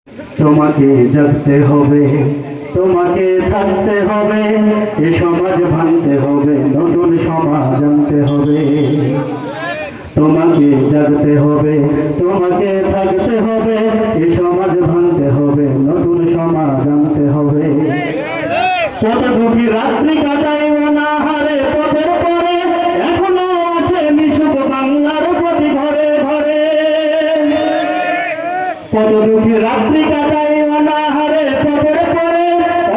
তোমাকে জাগতে হবে, তোমাকে থাকতে হবে, এ সমাজ ভাঙতে হবে, নতুন সমাজ আনতে হবে। তোমাকে জাগতে হবে, তোমাকে থাকতে হবে, এ সমাজ ভাঙতে হবে, নতুন সমাজ আনতে হবে। কত দুঃখী রাত্রি কাটাই অনাহারে পথের পরে, এখনো আসে নিশুক বাংলার প্রতি ঘরে ঘরে। কত দুঃখী রাত্রি কাটাই অনাহারে পথের পরে,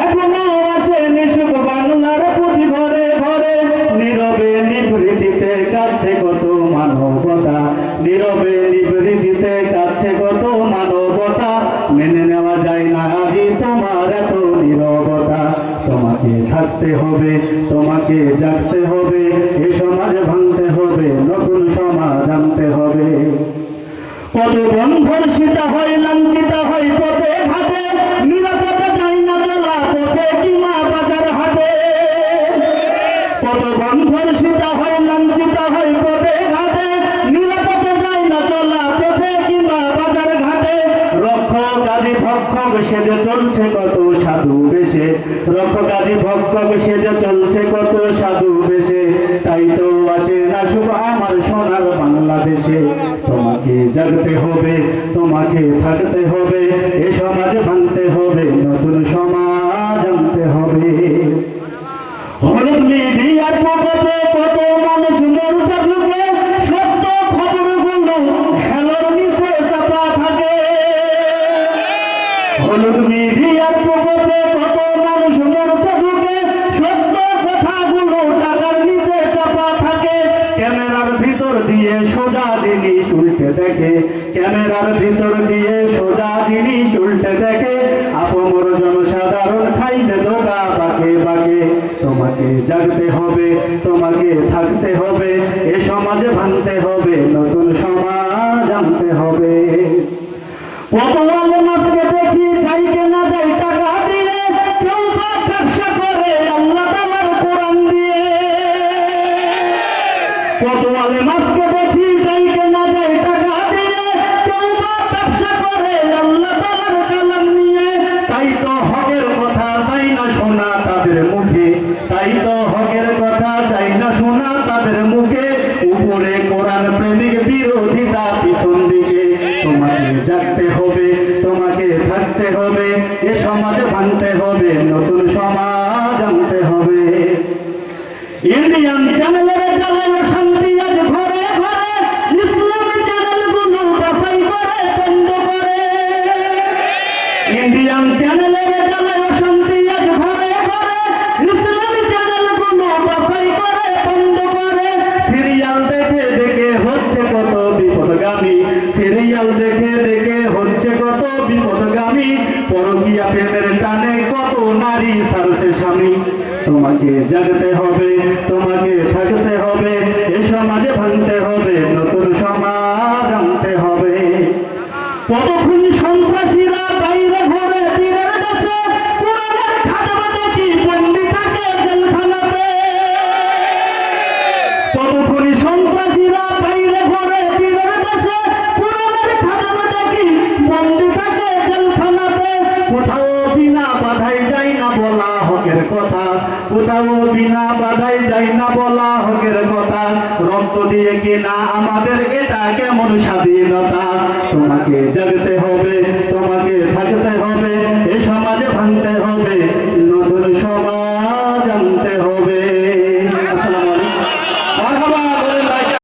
এখনো আসে নিশুক বাংলার প্রতি ঘরে ঘরে। নীরবে নিভৃতিতে কাছে কত মানবতা, নীরবে নিভৃতিতে কাছে কত মানবতা। মেনে নেওয়া যায় না আজি তোমার এত নীরবতা। তোমাকে থাকতে হবে, তোমাকে জাগতে হবে, এ সমাজ ভাঙতে হবে, নতুন সমাজ আনতে হবে। কত বন্ধুর সীতা হয়, লাঞ্ছিত হয় পথে ঘাটে, নিরাপদে যায় না চলা পথে কিমা বাজার হাটে। কত বন্ধুর সীতা হয়, লাঞ্ছিত হয় পথে ঘাটে, নিরাপদে যায় না চলা পথে কিমা বাজার ঘাটে। রক্ষক কাজী ভক্ষক সেজে চলছে কত সাধু বেশে, রক্ষক কাজী ভক্ষক সেজে চলছে কত সাধু বেশে। তাই তো আসে না শুভ আমার সোনার বাংলাদেশে। তোমাকে জাগতে হবে, তোমাকে থাকতে হবে, এ সমাজ ভাঙতে হবে, নতুন সমাজ আনতে হবে। হলুদ মিডিয়ার প্রকোপে কত মানুষ মরছে ঢুকে, সত্য খবরগুলো হেলোর নিচে চাপা থাকে। হলুদ মিডিয়ার প্রকোপে কত মানুষ মরছে ঢুকে, সত্য কথাগুলো টাকার নিচে চাপা থাকে। ক্যামেরার ভিতর দিয়ে সোজা জিনিস উল্টে দেখে, ক্যামেরার ভিতর দিয়ে সোজা জিনিস উল্টে দেখে। আপমর জনসাধারণ খাইতে ধোকা বাঁকে বাঁকে। তোমাকে জাগতে হবে, তোমাকে থাকতে হবে, এ সমাজে ভাঙতে হবে, নতুন সমাজ আনতে হবে। কত আলেম আজকে দেখি যাই কেনা যায় টাকা দিয়ে, কেউ বা ব্যবসা করে আল্লাহ তাআলার কোরআন দিয়ে। কত আলেম আজকে দেখি যাই কেনা যায় টাকা দিয়ে, কেউ বা ব্যবসা করে আল্লাহ তাআলার কালাম নিয়ে। তাই তো হকের কথা চাই না শোনা তাদের মুখে, তাই তো হকের কথা চাই না শোনা তাদের মুখে। উপরে কোরআন প্রেমিক বিরোধিতা পিছন দিকে। তোমাকে জাগতে হবে, তোমাকে থাকতে হবে, এ সমাজ ভাঙতে হবে, নতুন সমাজ আনতে হবে। ইন্ডিয়ান চ্যানেলের জ্বালায় শান্তি আজ ঘরে ঘরে, ইসলামী চ্যানেলগুলো বাছাই করে বন্ধ করে। ইন্ডিয়ান চ্যানেলের জ্বালায় শান্তি আজ ঘরে ঘরে, ইসলামী চ্যানেলগুলো বাছাই করে বন্ধ করে। সিরিয়াল দেখে দেখে হচ্ছে কত বিপদগামী, সিরিয়াল দেখে দেখে হচ্ছে কত বিপদগামী। পরকীয়া প্রেমের টানে কত নারী ছাড়ছে স্বামী। তোমাকে জাগতে হবে, তোমাকে থাকতে হবে, এ সমাজে ভাঙতে হবে, নতুন সমাজ আনতে হবে। কতক্ষণ সন্ত্রাসীরা বাইরে ঘরে পীরের দেশে, কোরআনের খাতাবে দেখি বন্দী থাকে জেলখানাতে। কতক্ষণ সন্ত্রাসীরা বাইরে ঘরে পীরের দেশে, কোরআনের খাতাবে দেখি বন্দী থাকে জেলখানাতে। কোথাও বিনা বাধাই যায় না বলা হকের কথা, কোথাও বিনা বাধাই যায় না বলা হকের কথা। রক্ত দিয়ে কেনা আমাদের এটা কেমন স্বাধীনতা। তোমাকে জাগতে হবে, তোমাকে